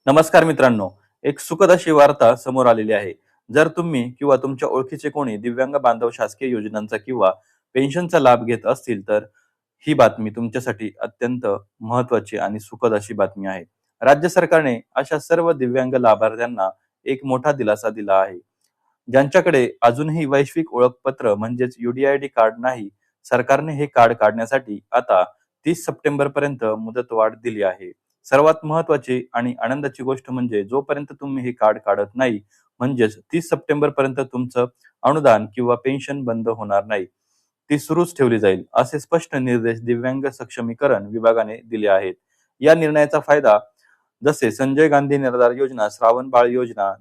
नमस्कार मित्रांनो, एक सुखद अशी वार्ता समोर आलेली आहे. जर तुम्ही किंवा तुमच्या ओळखीचे कोणी दिव्यांग बांधव शासकीय योजनांचा किंवा पेन्शनचा लाभ घेत असतील, तर ही बातमी तुमच्यासाठी अत्यंत महत्त्वाची आणि सुखद अशी बातमी आहे. राज्य सरकारने अशा सर्व दिव्यांग लाभार्थ्यांना एक मोठा दिलासा दिला आहे. ज्यांच्याकडे अजूनही वैश्विक ओळखपत्र म्हणजेच UDID कार्ड नाही, सरकारने हे कार्ड काढण्यासाठी आता 30 सप्टेंबर पर्यंत मुदतवाढ दिली आहे. सर्वात महत्त्वाची आणि आनंदाची गोष्ट म्हणजे जोपर्यंत तुम्ही हे कार्ड काढत नाही, म्हणजेच 30 सप्टेंबर पर्यंत तुमचं अनुदान किंवा पेन्शन बंद होणार नाही. ती सुरूच ठेवली जाईल, असे स्पष्ट निर्देश दिव्यांग सक्षमीकरण विभागाने दिले आहेत. या निर्णयाचा फायदा जसे संजय गांधी निराधार योजना, श्रावण बाळ योजना,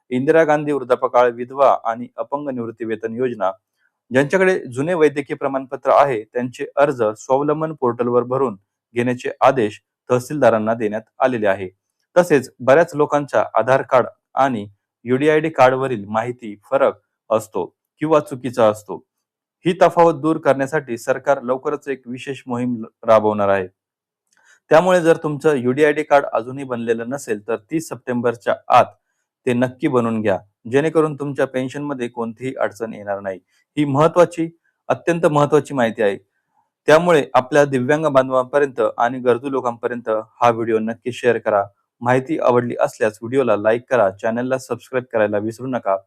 इंदिरा गांधी वृद्धापकाळ विधवा आणि अपंग निवृत्तीवेतन योजना, ज्यांच्याकडे जुने वैद्यकीय प्रमाणपत्र आहे त्यांचे अर्ज स्वावलंबन पोर्टलवर भरून घेण्याचे आदेश तहसीलदारांना देण्यात आलेले आहे. तसेच बऱ्याच लोकांच्या आधार कार्ड आणि UDID कार्डवरील माहिती फरक असतो किंवा चुकीचा असतो. ही तफावत दूर करण्यासाठी सरकार लवकरच एक विशेष मोहीम राबवणार आहे. त्यामुळे जर तुमचं UDID कार्ड अजूनही बनलेलं नसेल, तर 30 सप्टेंबरच्या आत ते नक्की बनवून घ्या, जेणेकरून तुमच्या पेन्शनमध्ये कोणतीही अडचण येणार नाही. ही अत्यंत महत्त्वाची माहिती आहे. त्यामुळे आपल्या दिव्यांग बांधवांपर्यंत आणि गरजू लोकांपर्यंत हा व्हिडिओ नक्की शेअर करा. माहिती आवडली असल्यास व्हिडिओला लाईक करा, चॅनलला सबस्क्राईब करायला विसरू नका.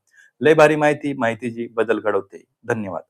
लय भारी माहिती, माहितीची बदल घडवते. धन्यवाद.